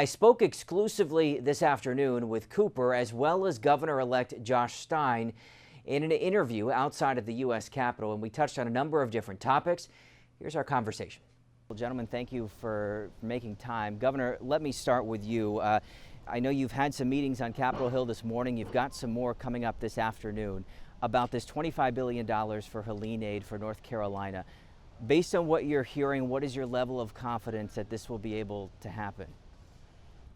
spoke exclusively this afternoon with Cooper as well as Governor-elect Josh Stein in an interview outside of the U.S. Capitol, and we touched on a number of different topics. Here's our conversation. Well, gentlemen, thank you for making time. Governor, let me start with you. I know you've had some meetings on Capitol Hill this morning. You've got some more coming up this afternoon about this $25 billion for Helene aid for North Carolina. Based on what you're hearing, what is your level of confidence that this will be able to happen?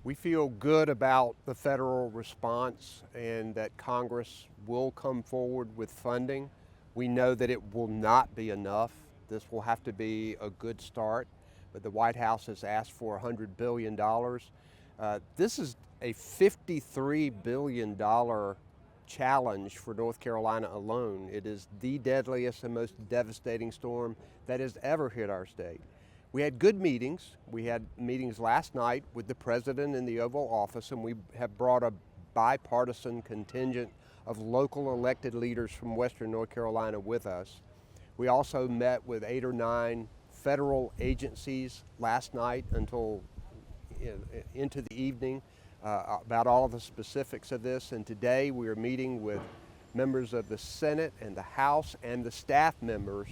We feel good about the federal response and that Congress will come forward with funding. We know that it will not be enough. This will have to be a good start, but the White House has asked for $100 billion. This is a $53 billion challenge for North Carolina alone. It is the deadliest and most devastating storm that has ever hit our state. We had good meetings. We had meetings last night with the President in the Oval Office, and we have brought a bipartisan contingent of local elected leaders from Western North Carolina with us. We also met with 8 or 9 federal agencies last night until into the evening about all of the specifics of this, and today we are meeting with members of the Senate and the House and the staff members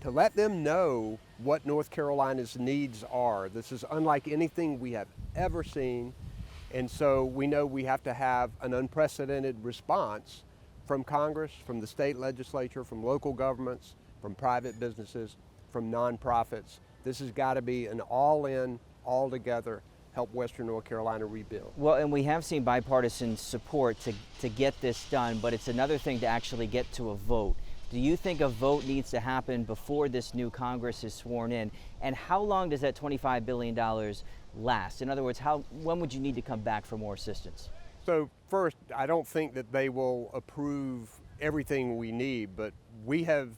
to let them know what North Carolina's needs are. This is unlike anything we have ever seen, and so we know we have to have an unprecedented response from Congress, from the state legislature, from local governments, from private businesses, from nonprofits. This has got to be an all-in, all-together help Western North Carolina rebuild. Well, and we have seen bipartisan support to get this done, but it's another thing to actually get to a vote. Do you think a vote needs to happen before this new Congress is sworn in? And how long does that $25 billion last? In other words, when would you need to come back for more assistance? So first, I don't think that they will approve everything we need, but we have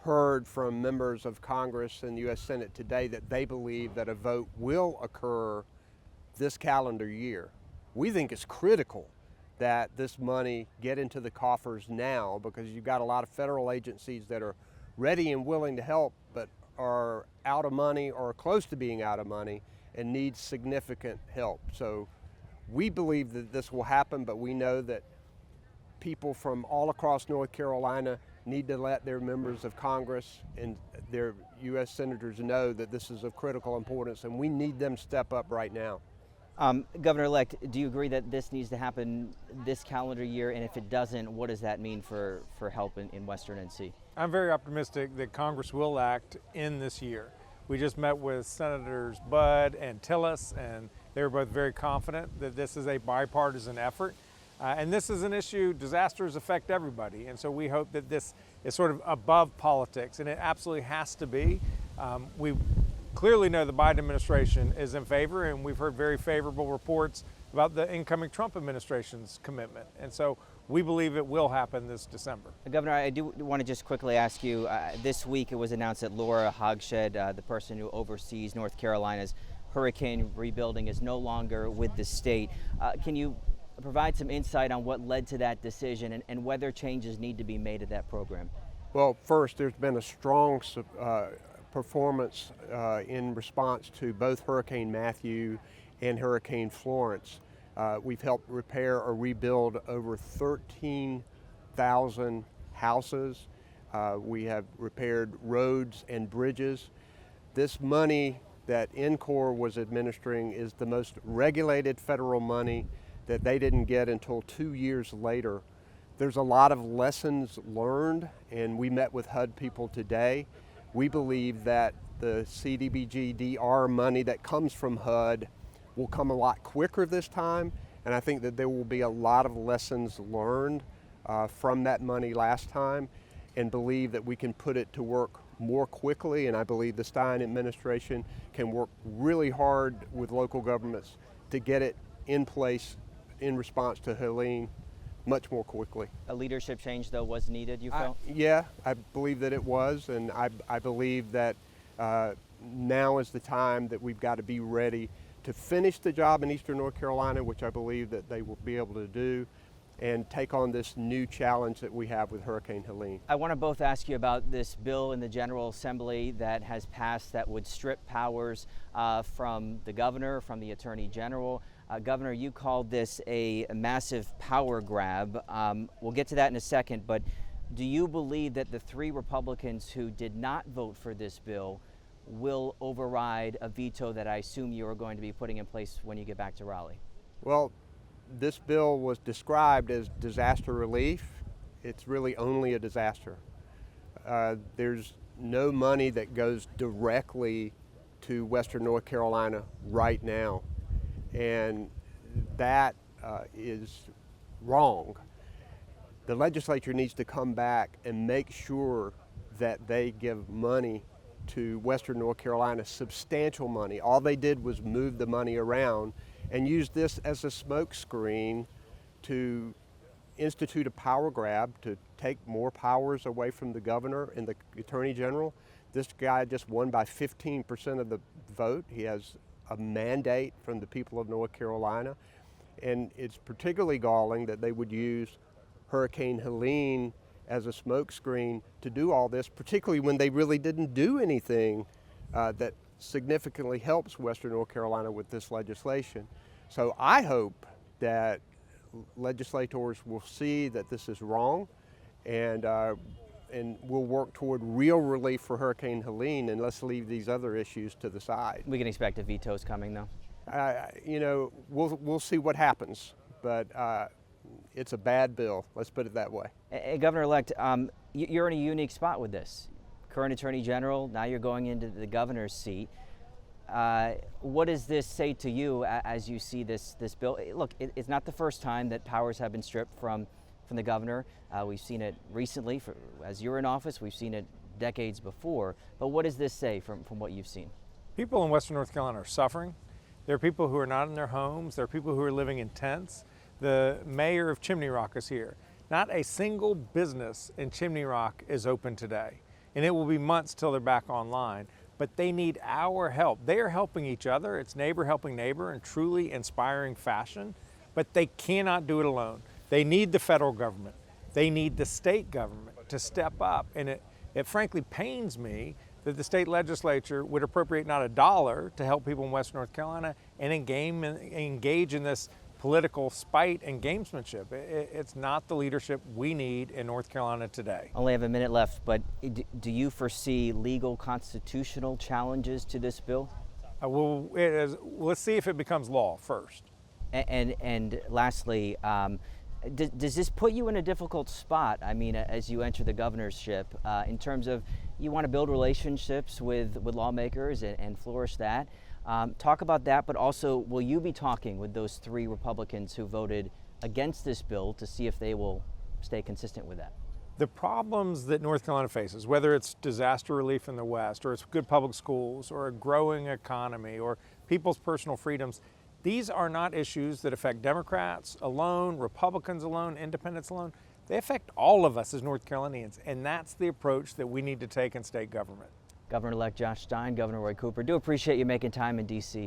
heard from members of Congress and the U.S. Senate today that they believe that a vote will occur this calendar year. We think it's critical that this money get into the coffers now, because you've got a lot of federal agencies that are ready and willing to help but are out of money or close to being out of money and need significant help. So we believe that this will happen, but we know that people from all across North Carolina need to let their members of Congress and their U.S. senators know that this is of critical importance, and we need them to step up right now. Governor-elect, do you agree that this needs to happen this calendar year? And if it doesn't, what does that mean for help in Western NC? I'm very optimistic that Congress will act in this year. We just met with Senators Budd and Tillis, and they were both very confident that this is a bipartisan effort. And this is an issue, disasters affect everybody. And so we hope that this is sort of above politics, and it absolutely has to be. We clearly know the Biden administration is in favor, and we've heard very favorable reports about the incoming Trump administration's commitment. And so we believe it will happen this December. Governor, I do want to just quickly ask you, this week it was announced that Laura Hogshead, the person who oversees North Carolina's hurricane rebuilding, is no longer with the state. Can you provide some insight on what led to that decision and whether changes need to be made to that program? Well, first, there's been a strong performance in response to both Hurricane Matthew and Hurricane Florence. We've helped repair or rebuild over 13,000 houses. We have repaired roads and bridges. This money that NCOR was administering is the most regulated federal money that they didn't get until 2 years later. There's a lot of lessons learned, and we met with HUD people today. We believe that the CDBG-DR money that comes from HUD will come a lot quicker this time, and I think that there will be a lot of lessons learned from that money last time, and believe that we can put it to work more quickly. And I believe the Stein administration can work really hard with local governments to get it in place in response to Helene much more quickly. A leadership change, though, was needed, you felt? Yeah, I believe that it was, and I believe that now is the time that we've got to be ready to finish the job in Eastern North Carolina, which I believe that they will be able to do, and take on this new challenge that we have with Hurricane Helene. I want to both ask you about this bill in the General Assembly that has passed that would strip powers from the governor, from the Attorney General. Governor, you called this a massive power grab. We'll get to that in a second, but do you believe that the 3 Republicans who did not vote for this bill will override a veto that I assume you are going to be putting in place when you get back to Raleigh? Well, this bill was described as disaster relief. It's really only a disaster. There's no money that goes directly to Western North Carolina right now, and that is wrong. The legislature needs to come back and make sure that they give money to Western North Carolina, substantial money. All they did was move the money around and use this as a smokescreen to institute a power grab, to take more powers away from the governor and the Attorney General. This guy just won by 15% of the vote. He has a mandate from the people of North Carolina. And it's particularly galling that they would use Hurricane Helene as a smokescreen to do all this, particularly when they really didn't do anything that significantly helps Western North Carolina with this legislation. So I hope that legislators will see that this is wrong and we'll work toward real relief for Hurricane Helene, and let's leave these other issues to the side. We can expect a veto's coming, though. You know, we'll see what happens, but it's a bad bill, let's put it that way. Governor-elect, you're in a unique spot with this. Current Attorney General, now you're going into the governor's seat. What does this say to you as you see this bill? Look, it's not the first time that powers have been stripped from the governor. We've seen it recently, as you're in office. We've seen it decades before. But what does this say from what you've seen? People in Western North Carolina are suffering. There are people who are not in their homes. There are people who are living in tents. The mayor of Chimney Rock is here. Not a single business in Chimney Rock is open today, and it will be months till they're back online. But they need our help. They are helping each other. It's neighbor helping neighbor in truly inspiring fashion, but they cannot do it alone. They need the federal government. They need the state government to step up. And it frankly pains me that the state legislature would appropriate not $1 to help people in Western North Carolina and engage in this political spite and gamesmanship. It's not the leadership we need in North Carolina today. Only have a minute left, but do you foresee legal constitutional challenges to this bill? Let's see if it becomes law first. And lastly, does this put you in a difficult spot? I mean, as you enter the governorship, in terms of you want to build relationships with lawmakers and flourish that. Talk about that, but also will you be talking with those 3 Republicans who voted against this bill to see if they will stay consistent with that? The problems that North Carolina faces, whether it's disaster relief in the West, or it's good public schools, or a growing economy, or people's personal freedoms, these are not issues that affect Democrats alone, Republicans alone, independents alone. They affect all of us as North Carolinians, and that's the approach that we need to take in state government. Governor-elect Josh Stein, Governor Roy Cooper, do appreciate you making time in D.C.